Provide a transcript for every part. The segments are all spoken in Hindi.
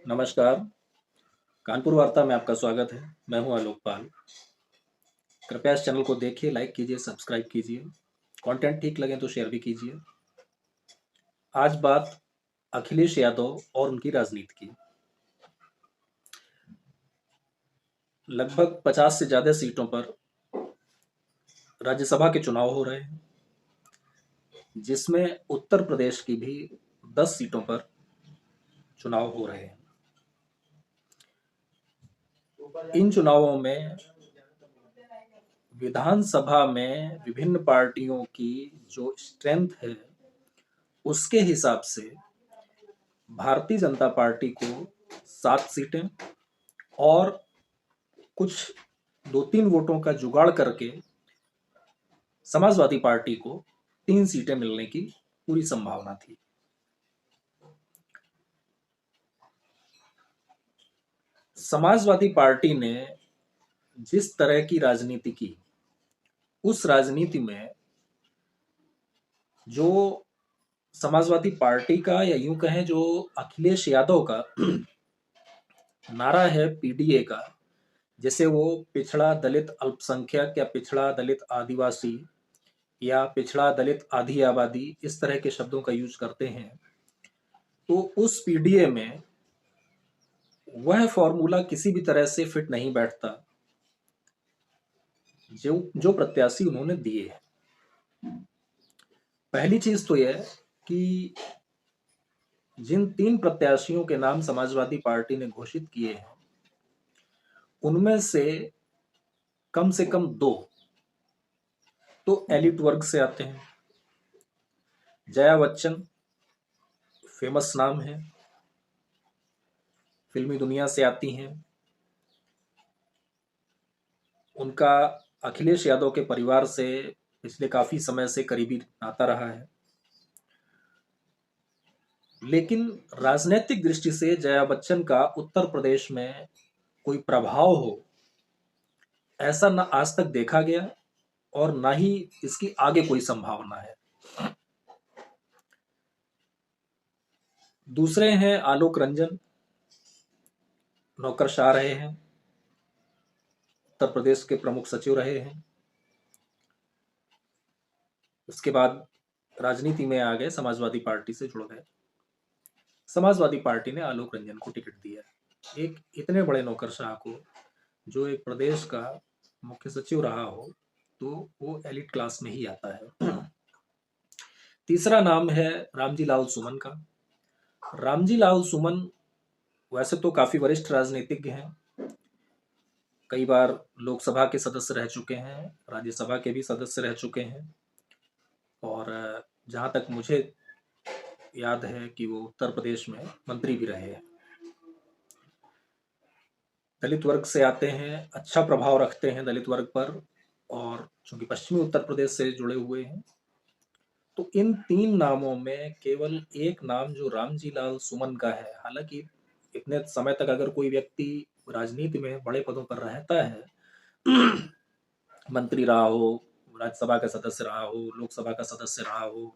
नमस्कार, कानपुर वार्ता में आपका स्वागत है। मैं हूं आलोक पाल। कृपया इस चैनल को देखिए, लाइक कीजिए, सब्सक्राइब कीजिए। कंटेंट ठीक लगे तो शेयर भी कीजिए। आज बात अखिलेश यादव और उनकी राजनीति की। लगभग 50 से ज़्यादा सीटों पर राज्यसभा के चुनाव हो रहे हैं, जिसमें उत्तर प्रदेश की भी 10 सीटों पर चुनाव हो रहे हैं। इन चुनावों में विधानसभा में विभिन्न पार्टियों की जो स्ट्रेंथ है, उसके हिसाब से भारतीय जनता पार्टी को 7 सीटें और कुछ 2-3 वोटों का जुगाड़ करके समाजवादी पार्टी को 3 सीटें मिलने की पूरी संभावना थी। समाजवादी पार्टी ने जिस तरह की राजनीति की, उस राजनीति में जो समाजवादी पार्टी का, या यूं कहें जो अखिलेश यादव का नारा है पीडीए का, जैसे वो पिछड़ा दलित अल्पसंख्यक या पिछड़ा दलित आदिवासी या पिछड़ा दलित आधी आबादी, इस तरह के शब्दों का यूज करते हैं, तो उस पीडीए में वह फॉर्मूला किसी भी तरह से फिट नहीं बैठता जो जो प्रत्याशी उन्होंने दिए हैं। पहली चीज तो यह कि जिन 3 प्रत्याशियों के नाम समाजवादी पार्टी ने घोषित किए हैं, उनमें से कम 2 तो एलिट वर्ग से आते हैं। जया बच्चन फेमस नाम है, फिल्मी दुनिया से आती हैं। उनका अखिलेश यादव के परिवार से पिछले काफी समय से करीबी नाता रहा है, लेकिन राजनीतिक दृष्टि से जया बच्चन का उत्तर प्रदेश में कोई प्रभाव हो, ऐसा न आज तक देखा गया और ना ही इसकी आगे कोई संभावना है। दूसरे हैं आलोक रंजन, नौकरशाह रहे हैं, उत्तर प्रदेश के प्रमुख सचिव रहे हैं, उसके बाद राजनीति में आ गए, समाजवादी पार्टी से जुड़ गए। समाजवादी पार्टी ने आलोक रंजन को टिकट दिया। एक इतने बड़े नौकरशाह को, जो एक प्रदेश का मुख्य सचिव रहा हो, तो वो एलिट क्लास में ही आता है। तीसरा नाम है रामजी लाल सुमन का। रामजी लाल सुमन वैसे तो काफी वरिष्ठ राजनीतिज्ञ हैं, कई बार लोकसभा के सदस्य रह चुके हैं, राज्यसभा के भी सदस्य रह चुके हैं, और जहां तक मुझे याद है कि वो उत्तर प्रदेश में मंत्री भी रहे हैं। दलित वर्ग से आते हैं, अच्छा प्रभाव रखते हैं दलित वर्ग पर, और चूंकि पश्चिमी उत्तर प्रदेश से जुड़े हुए हैं, तो इन 3 नामों में केवल एक नाम जो रामजी लाल सुमन का है। हालांकि इतने समय तक अगर कोई व्यक्ति राजनीति में बड़े पदों पर रहता है, मंत्री रहा हो, राज्यसभा का सदस्य रहा हो, लोकसभा का सदस्य रहा हो,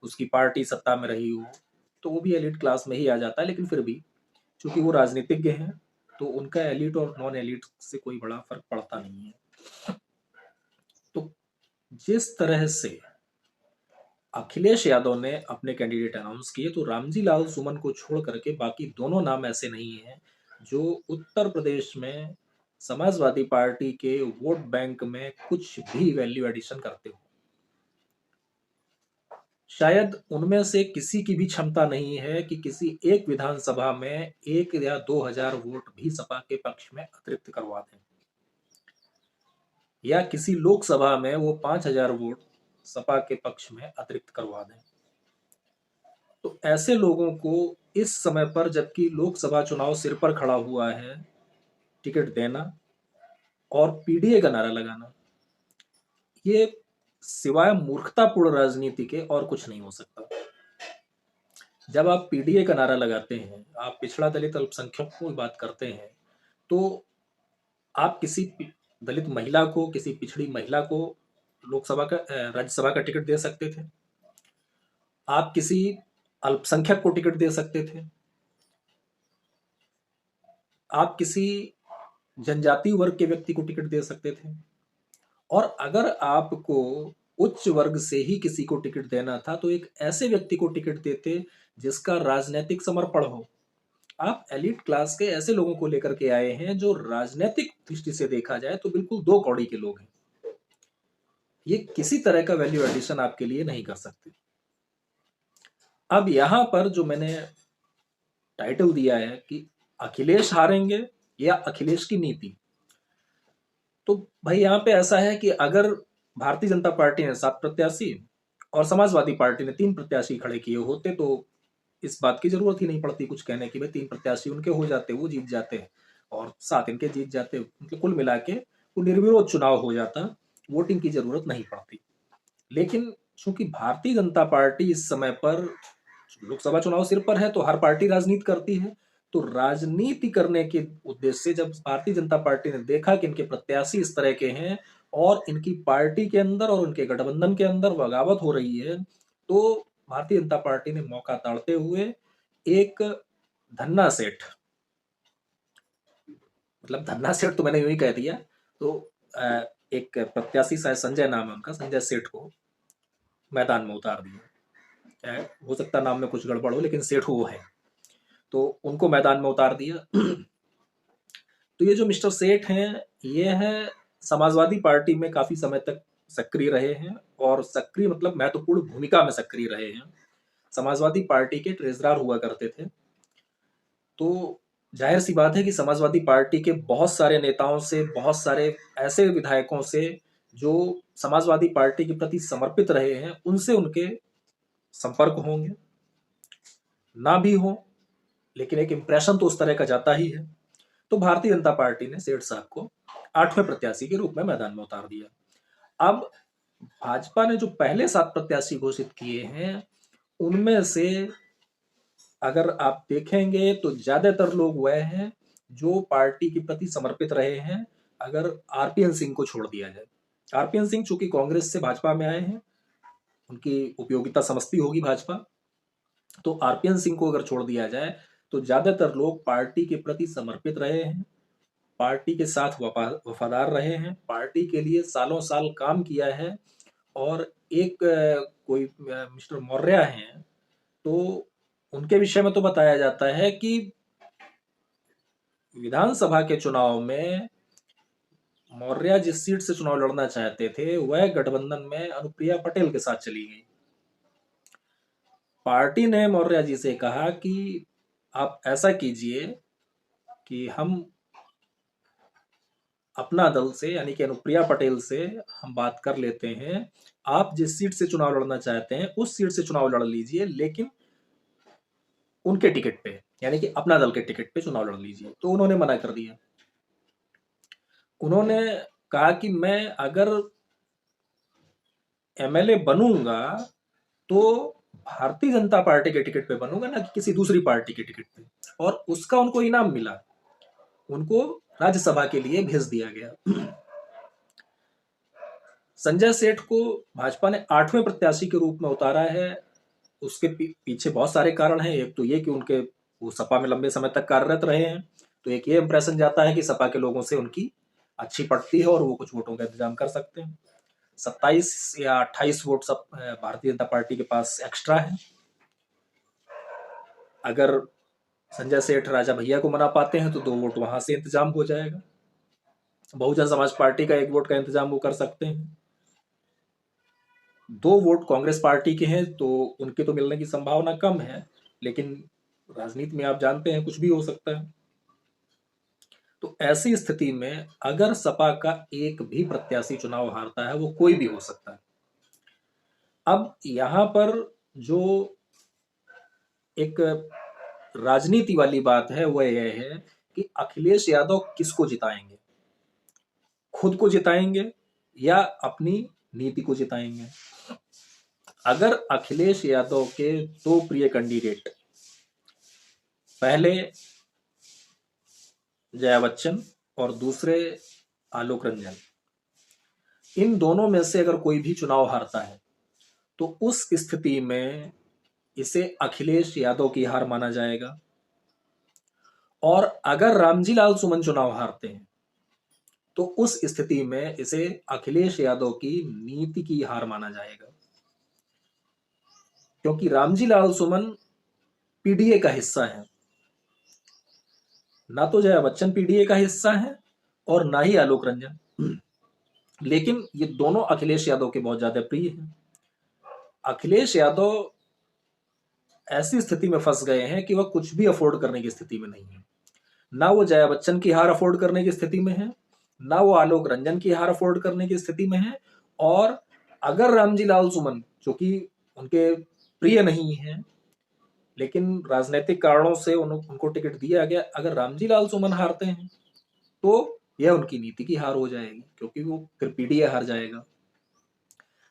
उसकी पार्टी सत्ता में रही हो, तो वो भी एलिट क्लास में ही आ जाता है। लेकिन फिर भी चूंकि वो राजनीतिज्ञ हैं, तो उनका एलिट और नॉन एलिट से कोई बड़ा फर्क पड़ता नहीं है। तो जिस तरह से अखिलेश यादव ने अपने कैंडिडेट अनाउंस किए, तो रामजी लाल सुमन को छोड़ करके बाकी दोनों नाम ऐसे नहीं हैं जो उत्तर प्रदेश में समाजवादी पार्टी के वोट बैंक में कुछ भी वैल्यू एडिशन करते हो। शायद उनमें से किसी की भी क्षमता नहीं है कि किसी एक विधानसभा में 1 या 2,000 वोट भी सपा के पक्ष में अतिरिक्त करवा दें, या किसी लोकसभा में वो 5,000 वोट सपा के पक्ष में अतिरिक्त करवा दें। तो ऐसे लोगों को इस समय पर, जबकि लोकसभा चुनाव सिर पर खड़ा हुआ है, टिकट देना और पीडीए का नारा लगाना, ये सिवाय मूर्खतापूर्ण राजनीति के और कुछ नहीं हो सकता। जब आप पीडीए का नारा लगाते हैं, आप पिछड़ा दलित अल्पसंख्यकों की बात करते हैं, तो आप किसी दलित महिला को, किसी पिछड़ी महिला को लोकसभा का राज्यसभा का टिकट दे सकते थे, आप किसी अल्पसंख्यक को टिकट दे सकते थे, आप किसी जनजातीय वर्ग के व्यक्ति को टिकट दे सकते थे, और अगर आपको उच्च वर्ग से ही किसी को टिकट देना था तो एक ऐसे व्यक्ति को टिकट देते जिसका राजनीतिक समर्पण हो। आप एलीट क्लास के ऐसे लोगों को लेकर के आए हैं जो राजनीतिक दृष्टि से देखा जाए तो बिल्कुल दो कौड़ी के लोग हैं। ये किसी तरह का वैल्यू एडिशन आपके लिए नहीं कर सकते। अब यहां पर जो मैंने टाइटल दिया है कि अखिलेश हारेंगे या अखिलेश की नीति, तो भाई यहां पे ऐसा है कि अगर भारतीय जनता पार्टी ने 7 प्रत्याशी और समाजवादी पार्टी ने 3 प्रत्याशी खड़े किए होते तो इस बात की जरूरत ही नहीं पड़ती कुछ कहने की, भाई 3 प्रत्याशी उनके हो जाते, वो जीत जाते और 7 इनके जीत जाते, मतलब कुल मिला के वो निर्विरोध चुनाव हो जाता, वोटिंग की जरूरत नहीं पड़ती। लेकिन चूंकि भारतीय जनता पार्टी इस समय पर लोकसभा चुनाव सिर पर है तो हर पार्टी राजनीति करती है, तो राजनीति करने के उद्देश्य से जब भारतीय जनता पार्टी ने देखा कि इनके प्रत्याशी इस तरह के हैं और इनकी पार्टी के अंदर और उनके गठबंधन के अंदर बगावत हो रही है, तो भारतीय जनता पार्टी ने मौका ताड़ते हुए एक धन्ना सेठ, मतलब धन्ना सेठ तो मैंने यूं ही कह दिया, तो एक प्रत्याशी शायद संजय नाम है उनका, संजय सेठ को मैदान में उतार दिया। हो सकता नाम में कुछ गड़बड़ हो लेकिन सेठ वो है, तो उनको मैदान में उतार दिया। तो ये जो मिस्टर सेठ हैं, ये है समाजवादी पार्टी में काफी समय तक सक्रिय रहे हैं, और सक्रिय मतलब महत्वपूर्ण भूमिका में सक्रिय रहे हैं। समाजवादी पार्टी के ट्रेजरर हुआ करते थे। तो जाहिर सी बात है कि समाजवादी पार्टी के बहुत सारे नेताओं से, बहुत सारे ऐसे विधायकों से जो समाजवादी पार्टी के प्रति समर्पित रहे हैं, उनसे उनके संपर्क होंगे, ना भी हो लेकिन एक इंप्रेशन तो उस तरह का जाता ही है। तो भारतीय जनता पार्टी ने सेठ साहब को 8वें प्रत्याशी के रूप में मैदान में उतार दिया। अब भाजपा ने जो पहले 7 प्रत्याशी घोषित किए हैं, उनमें से अगर आप देखेंगे तो ज्यादातर लोग वह हैं जो पार्टी के प्रति समर्पित रहे हैं, अगर आरपीएन सिंह को छोड़ दिया जाए। आरपीएन सिंह चूंकि कांग्रेस से भाजपा में आए हैं, उनकी उपयोगिता समझती होगी भाजपा, तो आरपीएन सिंह को अगर छोड़ दिया जाए तो ज्यादातर लोग पार्टी के प्रति समर्पित रहे हैं, पार्टी के साथ वफादार रहे हैं, पार्टी के लिए सालों साल काम किया है। और एक कोई मिस्टर मौर्य हैं, तो उनके विषय में तो बताया जाता है कि विधानसभा के चुनाव में मौर्य जिस सीट से चुनाव लड़ना चाहते थे वह गठबंधन में अनुप्रिया पटेल के साथ चली गई। पार्टी ने मौर्य जी से कहा कि आप ऐसा कीजिए कि हम अपना दल से यानी कि अनुप्रिया पटेल से हम बात कर लेते हैं, आप जिस सीट से चुनाव लड़ना चाहते हैं उस सीट से चुनाव लड़ लीजिए, लेकिन उनके टिकट पे यानी कि अपना दल के टिकट पे चुनाव लड़ लीजिए। तो उन्होंने मना कर दिया। उन्होंने कहा कि मैं अगर एमएलए बनूंगा तो भारतीय जनता पार्टी के टिकट पे बनूंगा, ना कि किसी दूसरी पार्टी के टिकट पे। और उसका उनको इनाम मिला, उनको राज्यसभा के लिए भेज दिया गया। संजय सेठ को भाजपा ने 8वें प्रत्याशी के रूप में उतारा है। उसके पीछे बहुत सारे कारण हैं। एक तो ये कि उनके वो सपा में लंबे समय तक कार्यरत रहे हैं, तो एक ये इंप्रेशन जाता है कि सपा के लोगों से उनकी अच्छी पड़ती है और वो कुछ वोटों का इंतजाम कर सकते हैं। 27 या 28 वोट सब भारतीय जनता पार्टी के पास एक्स्ट्रा है। अगर संजय सेठ राजा भैया को मना पाते हैं तो 2 वोट वहां से इंतजाम हो जाएगा। बहुजन समाज पार्टी का 1 वोट का इंतजाम वो कर सकते हैं। 2 वोट कांग्रेस पार्टी के हैं तो उनके तो मिलने की संभावना कम है, लेकिन राजनीति में आप जानते हैं कुछ भी हो सकता है। तो ऐसी स्थिति में अगर सपा का एक भी प्रत्याशी चुनाव हारता है, वो कोई भी हो सकता है। अब यहां पर जो एक राजनीति वाली बात है वह यह है कि अखिलेश यादव किसको जिताएंगे, खुद को जिताएंगे या अपनी नीति को जिताएंगे। अगर अखिलेश यादव के 2 प्रिय कैंडिडेट, पहले जया बच्चन और दूसरे आलोक रंजन, इन दोनों में से अगर कोई भी चुनाव हारता है तो उस स्थिति में इसे अखिलेश यादव की हार माना जाएगा। और अगर रामजी लाल सुमन चुनाव हारते हैं तो उस स्थिति में इसे अखिलेश यादव की नीति की हार माना जाएगा, क्योंकि रामजी लाल सुमन पीडीए का हिस्सा है। ना तो जया बच्चन पीडीए का हिस्सा है और ना ही आलोक रंजन, लेकिन ये दोनों अखिलेश यादव के बहुत ज्यादा प्रिय हैं। अखिलेश यादव ऐसी स्थिति में फंस गए हैं कि वह कुछ भी अफोर्ड करने की स्थिति में नहीं है। ना वो जया बच्चन की हार अफोर्ड करने की स्थिति में है, ना वो आलोक रंजन की हार अफोर्ड करने की स्थिति में है। और अगर रामजी लाल सुमन, जो कि उनके प्रिय नहीं है लेकिन राजनीतिक कारणों से उनको टिकट दिया गया, अगर रामजी लाल सुमन हारते हैं तो यह उनकी नीति की हार हो जाएगी, क्योंकि वो फिर पीडीए हार जाएगा।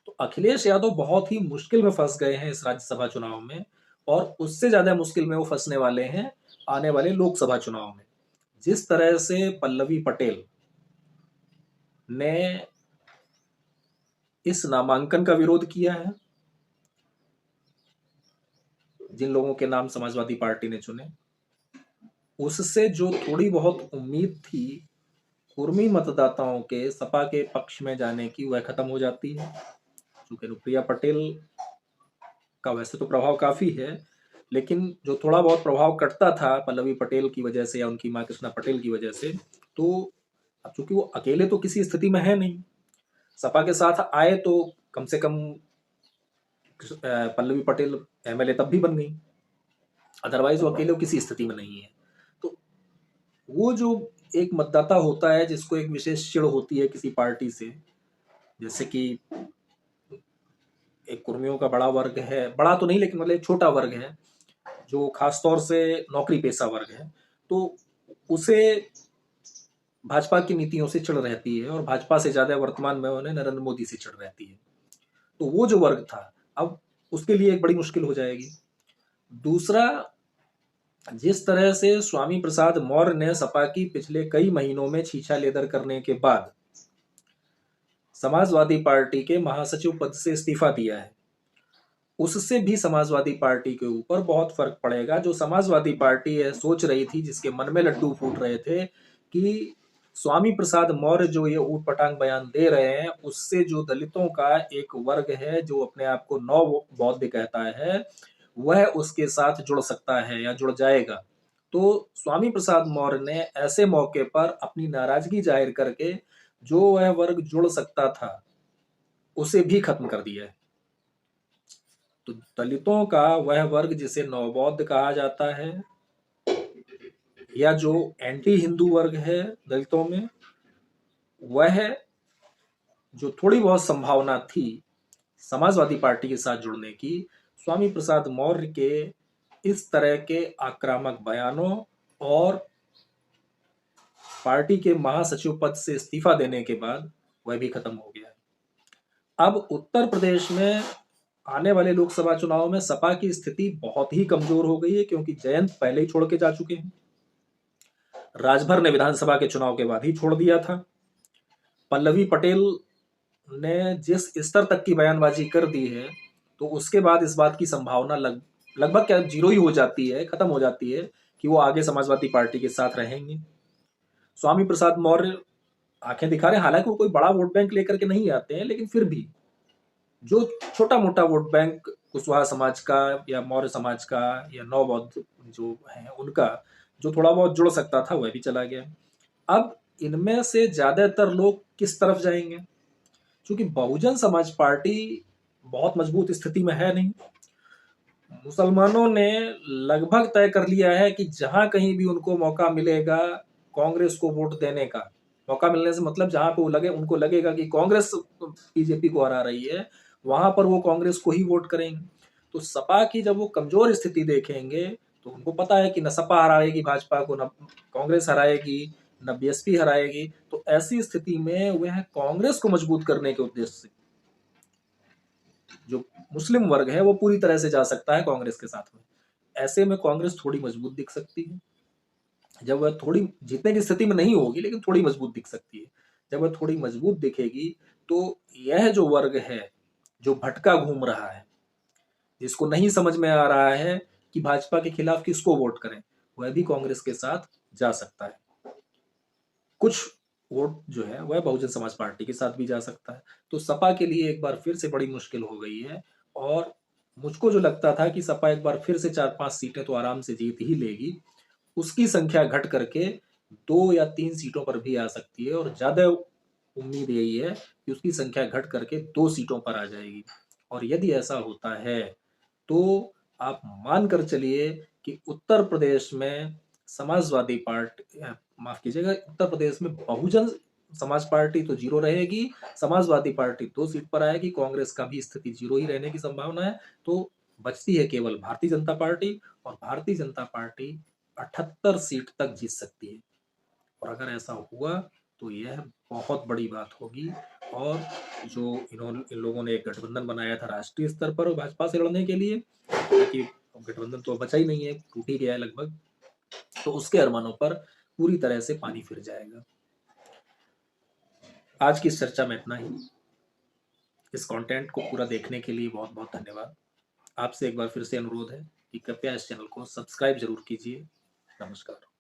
तो अखिलेश यादव बहुत ही मुश्किल में फंस गए हैं इस राज्यसभा चुनाव में, और उससे ज्यादा मुश्किल में वो फंसने वाले हैं आने वाले लोकसभा चुनाव में। जिस तरह से पल्लवी पटेल ने इस नामांकन का विरोध किया है, जिन लोगों के नाम समाजवादी पार्टी ने चुने, उससे जो थोड़ी बहुत उम्मीद थी कुर्मी मतदाताओं के सपा के पक्ष में जाने की, वह खत्म हो जाती है। क्योंकि अनुप्रिया पटेल का वैसे तो प्रभाव काफी है, लेकिन जो थोड़ा बहुत प्रभाव कटता था पल्लवी पटेल की वजह से या उनकी मां कृष्णा पटेल की वजह से, तो अब चूंकि वो अकेले तो किसी स्थिति में है नहीं, सपा के साथ आए तो कम से कम पल्लवी पटेल एमएलए तब भी बन गई, अदरवाइज वो अकेले किसी स्थिति में नहीं है। तो वो जो एक मतदाता होता है जिसको एक विशेष चिढ़ होती है किसी पार्टी से, जैसे कि एक कुर्मियों का बड़ा वर्ग है, बड़ा तो नहीं लेकिन मतलब एक छोटा वर्ग है जो खासतौर से नौकरी पेशा वर्ग है, तो उसे भाजपा की नीतियों से चिढ़ रहती है और भाजपा से ज्यादा वर्तमान में उन्हें नरेंद्र मोदी से चिढ़ रहती है। तो वो जो वर्ग था अब उसके लिए एक बड़ी मुश्किल हो जाएगी। दूसरा, जिस तरह से स्वामी प्रसाद मौर्य ने सपा की पिछले कई महीनों में छीछा लेदर करने के बाद समाजवादी पार्टी के महासचिव पद से इस्तीफा दिया है, उससे भी समाजवादी पार्टी के ऊपर बहुत फर्क पड़ेगा। जो समाजवादी पार्टी है सोच रही थी, जिसके मन में लड्डू फूट रहे थे कि स्वामी प्रसाद मौर्य जो ये ऊट पटांग बयान दे रहे हैं, उससे जो दलितों का एक वर्ग है जो अपने आप को नव बौद्ध कहता है, वह उसके साथ जुड़ सकता है या जुड़ जाएगा। तो स्वामी प्रसाद मौर्य ने ऐसे मौके पर अपनी नाराजगी जाहिर करके जो वह वर्ग जुड़ सकता था उसे भी खत्म कर दिया है। तो दलितों का वह वर्ग जिसे नवबौद्ध कहा जाता है, या जो एंटी हिंदू वर्ग है दलितों में, वह जो थोड़ी बहुत संभावना थी समाजवादी पार्टी के साथ जुड़ने की, स्वामी प्रसाद मौर्य के इस तरह के आक्रामक बयानों और पार्टी के महासचिव पद से इस्तीफा देने के बाद वह भी खत्म हो गया। अब उत्तर प्रदेश में आने वाले लोकसभा चुनाव में सपा की स्थिति बहुत ही कमजोर हो गई है, क्योंकि जयंत पहले ही छोड़ के जा चुके हैं, राजभर ने विधानसभा के चुनाव के बाद ही छोड़ दिया था, पल्लवी पटेल ने जिस स्तर तक की बयानबाजी कर दी है, तो उसके बाद इस बात की संभावना लगभग क्या जीरो ही हो जाती है, खत्म हो जाती है कि वो आगे समाजवादी पार्टी के साथ रहेंगे। स्वामी प्रसाद मौर्य आंखें दिखा रहे हैं, हालांकि वो कोई बड़ा वोट बैंक लेकर के नहीं आते हैं, लेकिन फिर भी जो छोटा मोटा वोट बैंक कुशवाहा समाज का या मौर्य समाज का या नवबौद्ध जो है उनका जो थोड़ा बहुत जुड़ सकता था वह भी चला गया। अब इनमें से ज्यादातर लोग किस तरफ जाएंगे? क्योंकि बहुजन समाज पार्टी बहुत मजबूत स्थिति में है नहीं। मुसलमानों ने लगभग तय कर लिया है कि जहां कहीं भी उनको मौका मिलेगा कांग्रेस को वोट देने का, मौका मिलने से मतलब जहां पे वो लगे, उनको लगेगा कि कांग्रेस बीजेपी को हरा रही है, वहां पर वो कांग्रेस को ही वोट करेंगे। तो सपा की जब वो कमजोर स्थिति देखेंगे तो उनको पता है कि न सपा हराएगी भाजपा को, न कांग्रेस हराएगी, न बीएसपी हराएगी। तो ऐसी स्थिति में वह कांग्रेस को मजबूत करने के उद्देश्य से जो मुस्लिम वर्ग है वो पूरी तरह से जा सकता है कांग्रेस के साथ में। ऐसे में कांग्रेस थोड़ी मजबूत दिख सकती है, जब वह थोड़ी जीतने की स्थिति में नहीं होगी लेकिन थोड़ी मजबूत दिख सकती है। जब वह थोड़ी मजबूत दिखेगी तो यह जो वर्ग है जो भटका घूम रहा है, जिसको नहीं समझ में आ रहा है कि भाजपा के खिलाफ किसको वोट करें, वह भी कांग्रेस के साथ जा सकता है। कुछ वोट जो है वह बहुजन समाज पार्टी के साथ भी जा सकता है। तो सपा के लिए एक बार फिर से बड़ी मुश्किल हो गई है और मुझको जो लगता था कि सपा एक बार फिर से 4-5 सीटें तो आराम से जीत ही लेगी, उसकी संख्या घट करके 2 या 3 सीटों पर भी आ सकती है और ज़्यादा उम्मीद यही है कि उसकी संख्या घट करके 2 सीटों पर आ जाएगी। और यदि ऐसा होता है, तो आप मान कर चलिए कि उत्तर प्रदेश में समाजवादी माफ़ कीजिएगा, उत्तर प्रदेश में बहुजन समाज पार्टी तो 0 रहेगी, समाजवादी पार्टी 2 सीट पर आएगी, कांग्रेस का भी स्थिति 0 ही रहने की संभावना है। तो बचती है केवल भारतीय जनता पार्टी और भारतीय जनता पार्टी 78 सीट तक जीत सकती है। और अगर ऐसा हुआ तो यह बहुत बड़ी बात होगी और जो इन लोगों ने एक गठबंधन बनाया था राष्ट्रीय स्तर पर भाजपा से लड़ने के लिए, हालाँकि अब गठबंधन तो बचा ही नहीं है, टूट ही गया है लगभग, तो उसके अरमानों पर पूरी तरह से पानी फिर जाएगा। आज की इस चर्चा में इतना ही। इस कंटेंट को पूरा देखने के लिए बहुत-बहुत धन्यवाद। आपसे एक बार फिर से अनुरोध है कि कृपया इस चैनल को सब्सक्राइब ज़रूर कीजिए। नमस्कार।